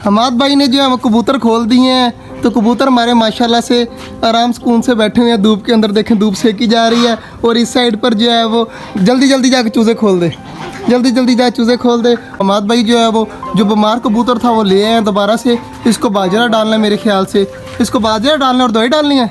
हमाद भाई ने जो है वो कबूतर खोल दिए हैं, तो कबूतर हमारे माशाल्लाह से आराम सुकून से बैठे हुए हैं धूप के अंदर। देखें धूप सेकी जा रही है और इस साइड पर जो है वो जल्दी जल्दी जाके चूज़े खोल दे, जल्दी जल्दी जाके चूज़े खोल दे। हमाद भाई जो है वो जो बीमार कबूतर था वो ले आए हैं दोबारा से। इसको बाजरा डालना है मेरे ख्याल से, इसको बाजरा डालना और दवाई डालनी है,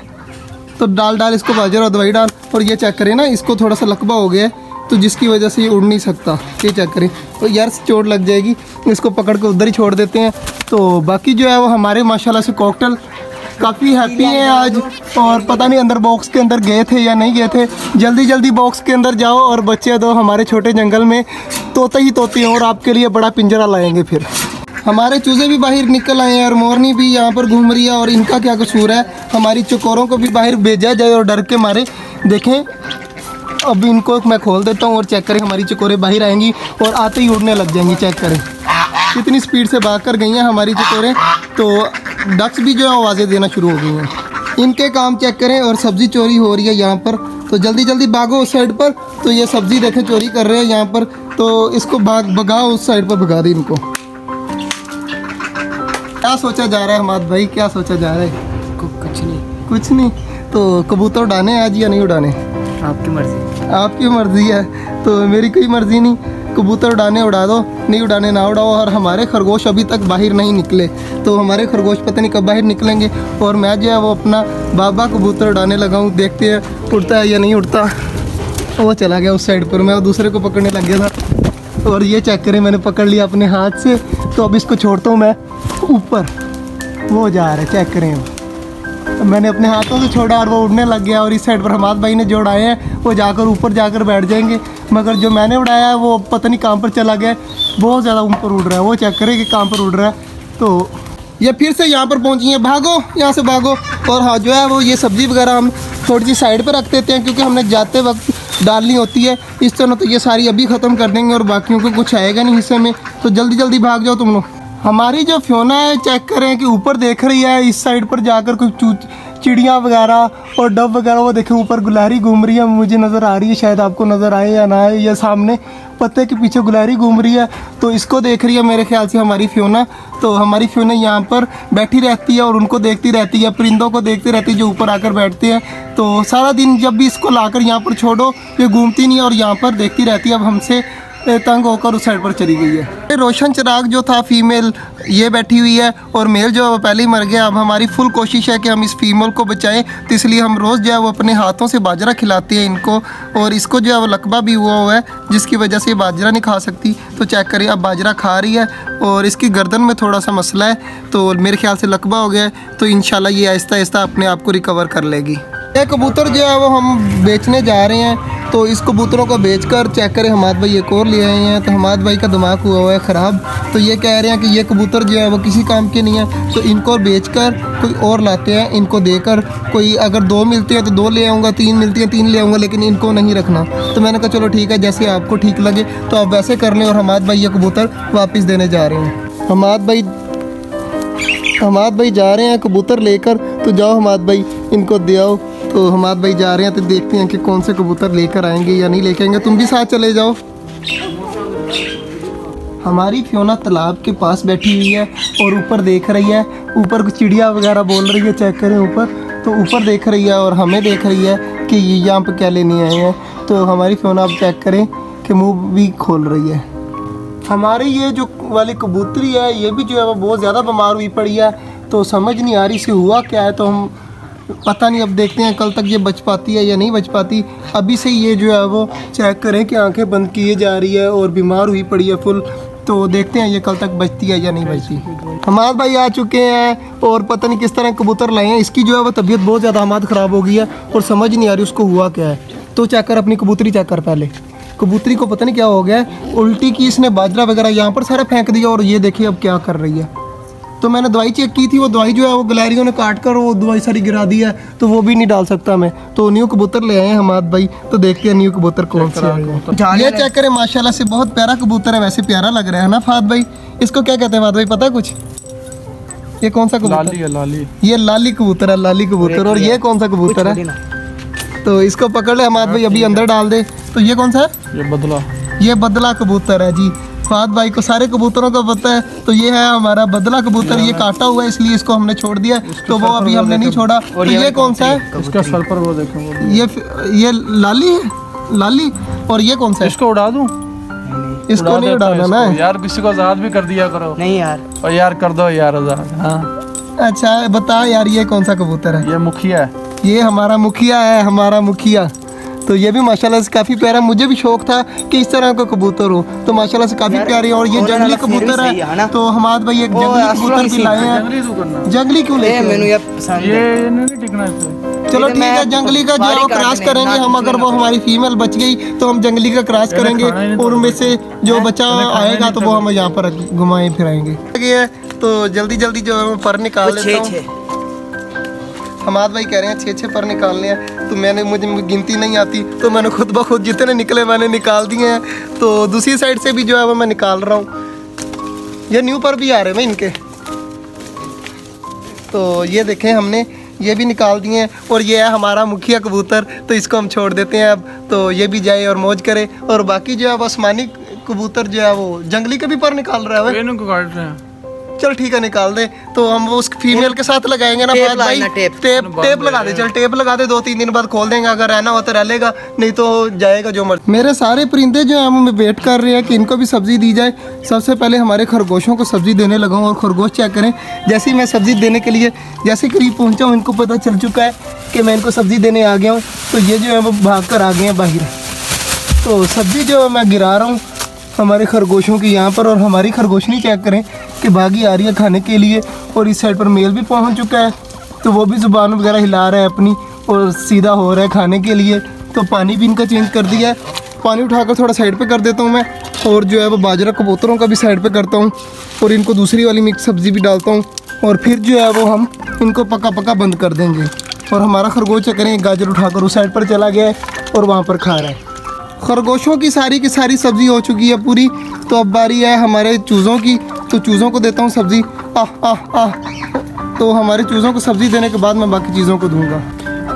तो डाल इसको बाजरा और दवाई डाल। और ये चेक करें ना, इसको थोड़ा सा लकवा हो गया है तो जिसकी वजह से ये उड़ नहीं सकता। ये चेक करें, तो यार चोट लग जाएगी, इसको पकड़ के उधर ही छोड़ देते हैं। तो बाकी जो है वो हमारे माशाल्लाह से कॉकटेल काफ़ी हैप्पी हैं आज। और पता नहीं अंदर बॉक्स के अंदर गए थे या नहीं गए थे। जल्दी जल्दी बॉक्स के अंदर जाओ और बच्चे दो हमारे छोटे जंगल में तोते ही तोते हैं और आपके लिए बड़ा पिंजरा लाएंगे। फिर हमारे चूज़े भी बाहर निकल आए हैं और मोरनी भी यहाँ पर घूम रही है। और इनका क्या कसूर है, हमारी चकोरों को भी बाहर भेजा जाए और डर के मारे। देखें अभी इनको मैं खोल देता हूँ और चेक करें, हमारी चकोरें बाहर आएंगी और आते ही उड़ने लग जाएंगी। चेक करें कितनी स्पीड से भाग कर गई हैं हमारी चकोरें। तो डक्स भी जो है आवाज़ें देना शुरू हो गई हैं। इनके काम चेक करें। और सब्ज़ी चोरी हो रही है यहाँ पर, तो जल्दी जल्दी भागो उस साइड पर। तो ये सब्ज़ी देखें चोरी कर रहे हैं यहाँ पर, तो इसको भगाओ उस साइड पर, भगा दी इनको। क्या सोचा जा रहा है हमाद भाई, क्या सोचा जा रहा है? कुछ नहीं, कुछ नहीं। तो कबूतर उड़ाने आज या नहीं उड़ाने? आपकी मर्जी। आपकी मर्ज़ी है, तो मेरी कोई मर्ज़ी नहीं। कबूतर उड़ाने उड़ा दो, नहीं उड़ाने ना उड़ाओ। और हमारे खरगोश अभी तक बाहर नहीं निकले, तो हमारे खरगोश पता नहीं कब बाहर निकलेंगे। और मैं जो है वो अपना बाबा कबूतर उड़ाने लगा हूँ, देखते हैं उड़ता है या नहीं उड़ता। वो चला गया उस साइड पर, मैं दूसरे को पकड़ने लग गया था। और ये चेक करें, मैंने पकड़ लिया अपने हाथ से। तो अब इसको छोड़ता हूँ मैं ऊपर, वो जा रहा है, चेक करें। तो मैंने अपने हाथों से छोड़ा और वो उड़ने लग गया। और इस साइड पर हमाद भाई ने जो उड़ाए हैं वो जाकर ऊपर जाकर बैठ जाएंगे, मगर जो मैंने उड़ाया है वो पता नहीं कहाँ पर चला गया, बहुत ज़्यादा ऊपर उड़ रहा है। वो चेक करें कि कहाँ पर उड़ रहा है। तो ये फिर से यहाँ पर पहुँची हैं, भागो यहाँ से भागो। और हाँ जो है वो ये सब्ज़ी वगैरह हम थोड़ी सी साइड पर रख देते हैं, क्योंकि हमने जाते वक्त डालनी होती है। इस तरह तो ये सारी अभी ख़त्म कर देंगे और बाकियों को कुछ आएगा नहीं हिस्से में, तो जल्दी जल्दी भाग जाओ तुम लोग। हमारी जो फ्योना है चेक करें कि ऊपर देख रही है, इस साइड पर जाकर कुछ चिड़ियाँ वगैरह और डब वगैरह वो देखें ऊपर गुलहरी घूम रही है, मुझे नज़र आ रही है, शायद आपको नज़र आए या ना आए। या सामने पत्ते के पीछे गुलहरी घूम रही है, तो इसको देख रही है मेरे ख्याल से हमारी फ्योना। तो हमारी फ्योना यहाँ पर बैठी रहती है और उनको देखती रहती है, परिंदों को देखती रहती है जो ऊपर आकर बैठते हैं। तो सारा दिन जब भी इसको लाकर यहाँ पर छोड़ो, ये घूमती नहीं और यहाँ पर देखती रहती है। अब हमसे तंग होकर उस साइड पर चली गई है। रोशन चिराग जो था फीमेल, ये बैठी हुई है और मेल जो है वो पहले ही मर गया। अब हमारी फुल कोशिश है कि हम इस फीमेल को बचाएं, तो इसलिए हम रोज़ जो है वो अपने हाथों से बाजरा खिलाते हैं इनको। और इसको जो है वो लकवा भी हुआ है, जिसकी वजह से ये बाजरा नहीं खा सकती। तो चेक करिए, अब बाजरा खा रही है और इसकी गर्दन में थोड़ा सा मसला है, तो मेरे ख्याल से लकवा हो गया है। तो इंशाल्लाह ये आहिस्ता आहिस्ता अपने आप को रिकवर कर लेगी। ये कबूतर जो है वो हम बेचने जा रहे हैं, तो इस कबूतरों को बेचकर चेक करें हमाद भाई एक और ले आए हैं। तो हमाद भाई का दिमाग हुआ है ख़राब, तो ये कह रहे हैं कि ये कबूतर जो है वो किसी काम के नहीं है, तो इनको बेचकर कोई और लाते हैं, इनको देकर कोई अगर 2 मिलते हैं तो 2 ले आऊँगा, 3 मिलती हैं 3 ले आऊँगा, लेकिन इनको नहीं रखना। तो मैंने कहा चलो ठीक है, जैसे आपको ठीक लगे तो आप वैसे कर लें। और हमाद भाई ये कबूतर वापस देने जा रहे हैं। हमाद भाई जा रहे हैं कबूतर लेकर, तो जाओ हमाद भाई इनको दे आओ। तो हमाद भाई जा रहे हैं, तो देखते हैं कि कौन से कबूतर लेकर आएंगे या नहीं लेकर आएंगे। तुम भी साथ चले जाओ। हमारी फ्योना तालाब के पास बैठी हुई है और ऊपर देख रही है, ऊपर कुछ चिड़िया वगैरह बोल रही है, चेक करें ऊपर। तो ऊपर देख रही है और हमें देख रही है कि ये यहाँ पर क्या लेने आए हैं। तो हमारी फ्योना आप चेक करें कि मुँह भी खोल रही है। हमारी ये जो वाली कबूतरी है, ये भी जो है वो बहुत ज़्यादा बीमार हुई पड़ी है, तो समझ नहीं आ रही इसे हुआ क्या है। तो हम पता नहीं, अब देखते हैं कल तक ये बच पाती है या नहीं बच पाती। अभी से ये जो है वो चेक करें कि आंखें बंद किए जा रही है और बीमार हुई पड़ी है फुल। तो देखते हैं ये कल तक बचती है या नहीं बचती। हमाद भाई आ चुके हैं और पता नहीं किस तरह कबूतर लाए हैं। इसकी जो है वो तबीयत बहुत ज़्यादा हमाद ख़राब हो गई है और समझ नहीं आ रही उसको हुआ क्या है। तो चेक कर, अपनी कबूतरी चेक कर पहले। कबूतरी को पता नहीं क्या हो गया है, उल्टी की इसने बाजरा वगैरह यहाँ पर सारा फेंक दिया। और ये देखिए अब क्या कर रही है। तो मैंने दवाई चेक की थी, वो दवाई जो है वो गिलहरियों ने काट कर वो दवाई सारी गिरा दी है, तो वो भी नहीं डाल सकता मैं। तो न्यू कबूतर ले आए हैं हमाद भाई, तो देखते हैं न्यू कबूतर कौन सा है। ये चेक करें, माशाल्लाह से बहुत प्यारा कबूतर है, वैसे प्यारा लग रहा है ना फाद भाई। इसको क्या कहते हैं फाद भाई, पता कुछ? ये कौन सा कबूतर? लाली है, लाली। ये लाली कबूतर है, लाली कबूतर। और ये कौन सा कबूतर है? तो इसको पकड़ ले हमाद भाई, अभी अंदर डाल दे। तो ये कौन सा है? ये बदला। ये बदला कबूतर है जी। फहद भाई को सारे कबूतरों का पता है। तो ये है हमारा बदला कबूतर, ये काटा हुआ है इसलिए इसको हमने छोड़ दिया, तो वो अभी हमने नहीं छोड़ा। तो ये कौन सा है? इसका सर पर वो देखो वो। ये लाली है, लाली। और ये कौन सा है? इसको उड़ा दूं? इसको नहीं उड़ाना ना यार, किसी को आजाद भी कर दिया करो। नहीं यार, और यार कर दो यार आजाद। हाँ अच्छा बता यार, ये कौन सा कबूतर है? ये मुखिया है। ये हमारा मुखिया है, हमारा मुखिया। तो ये भी माशाल्लाह से काफ़ी प्यारा, मुझे भी शौक था कि इस तरह का कबूतर हो, तो माशाल्लाह से काफ़ी प्यारी। और ये जंगली कबूतर है, तो हमाद भाई एक जंगली कबूतर भी लाए हैं। जंगली तू करना। जंगली क्यों लेके मैंने आए? ये पसंद ये है। नहीं टिकना इस पे। चलो ठीक है, जंगली का जो है वो क्रॉस करेंगे हम, अगर वो हमारी फीमेल बच गई तो हम जंगली का क्रॉस करेंगे, और उनमें से जो बच्चा आएगा तो वो हम यहाँ पर घुमाए फिराएंगे। तो जल्दी जल्दी जो है वो पर निकाल लेता हूँ। हमाद भाई कह रहे हैं 6 पर निकालने हैं, तो मुझे गिनती नहीं आती, तो मैंने खुद ब खुद जितने निकले मैंने निकाल दिए हैं। तो दूसरी साइड से भी जो है वो मैं निकाल रहा हूँ। ये न्यू पर भी आ रहे हैं इनके, तो ये देखें हमने ये भी निकाल दिए हैं। और ये है हमारा मुखिया कबूतर, तो इसको हम छोड़ देते हैं अब, तो ये भी जाए और मौज करे। और बाकी जो है वो आसमानी कबूतर जो है वो जंगली के भी पर निकाल रहा है। इनको काट रहे हैं। चल ठीक है निकाल दे, तो हम वो उस फीमेल के साथ लगाएंगे ना टेप फहद भाई। लगाना, टेप लगा दे, चल टेप लगा दे, 2-3 दिन बाद खोल देंगे, अगर रहना हो तो रह लेगा, नहीं तो जाएगा जो मर्जी। मेरे सारे परिंदे जो हैं हम वेट कर रहे हैं कि इनको भी सब्जी दी जाए। सबसे पहले हमारे खरगोशों को सब्जी देने लगा हूँ, और खरगोश चेक करें, जैसे ही मैं सब्जी देने के लिए जैसे करीब पहुँचा हूँ, इनको पता चल चुका है कि मैं इनको सब्जी देने आ गया हूँ, तो ये जो है वो भाग कर आ गए हैं बाहर। तो सब्जी जो है मैं गिरा रहा हूँ हमारे खरगोशों की यहाँ पर, और हमारी खरगोशनी चेक करें कि भागी आ रही है खाने के लिए। और इस साइड पर मेल भी पहुँच चुका है, तो वो भी ज़ुबान वगैरह हिला रहा है अपनी, और सीधा हो रहा है खाने के लिए। तो पानी भी इनका चेंज कर दिया है, पानी उठाकर थोड़ा साइड पे कर देता हूँ मैं, और जो है वो बाजरा कबूतरों का भी साइड पे करता हूँ, और इनको दूसरी वाली मिक्स सब्ज़ी भी डालता हूँ, और फिर जो है वो हम इनको पका पका बंद कर देंगे। और हमारा खरगोश चेक करें, गाजर उठाकर उस साइड पर चला गया है और वहाँ पर खा रहा है। खरगोशों की सारी सब्ज़ी हो चुकी है पूरी, तो अब बारी है हमारे चूज़ों की, तो चूज़ों को देता हूँ सब्ज़ी। तो हमारे चूज़ों को सब्ज़ी देने के बाद मैं बाकी चीज़ों को दूंगा।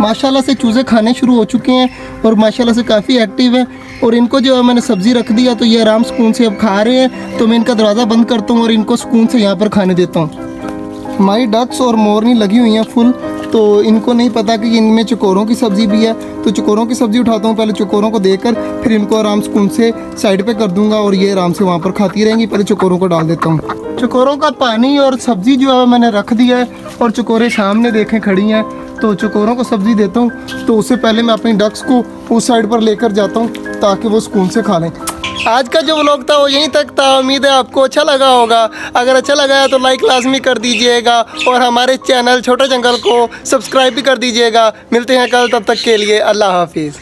माशाल्लाह से चूज़े खाने शुरू हो चुके हैं, और माशाल्लाह से काफ़ी एक्टिव है। और इनको जो है मैंने सब्ज़ी रख दिया, तो ये आराम सुकून से अब खा रहे हैं। तो मैं इनका दरवाज़ा बंद करता हूँ और इनको सुकून से यहाँ पर खाने देता हूँ। हमारी डक्स और मोरनी लगी हुई हैं फुल, तो इनको नहीं पता कि इनमें चकोरों की सब्ज़ी भी है, तो चकोरों की सब्ज़ी उठाता हूँ, पहले चकोरों को देकर फिर इनको आराम सुकून से साइड पे कर दूंगा, और ये आराम से वहाँ पर खाती रहेंगी। पहले चकोरों को डाल देता हूँ। चकोरों का पानी और सब्ज़ी जो है मैंने रख दिया है, और चकोरे सामने देखें खड़ी हैं, तो चकोरों को सब्ज़ी देता हूँ। तो उससे पहले मैं अपनी डक्स को उस साइड पर लेकर जाता हूँ, ताकि वो सुकून से खा लें। आज का जो व्लॉग था वो यहीं तक था, उम्मीद है आपको अच्छा लगा होगा। अगर अच्छा लगा है तो लाइक लाजमी कर दीजिएगा, और हमारे चैनल छोटे जंगल को सब्सक्राइब भी कर दीजिएगा। मिलते हैं कल, तब तक के लिए अल्लाह हाफिज़।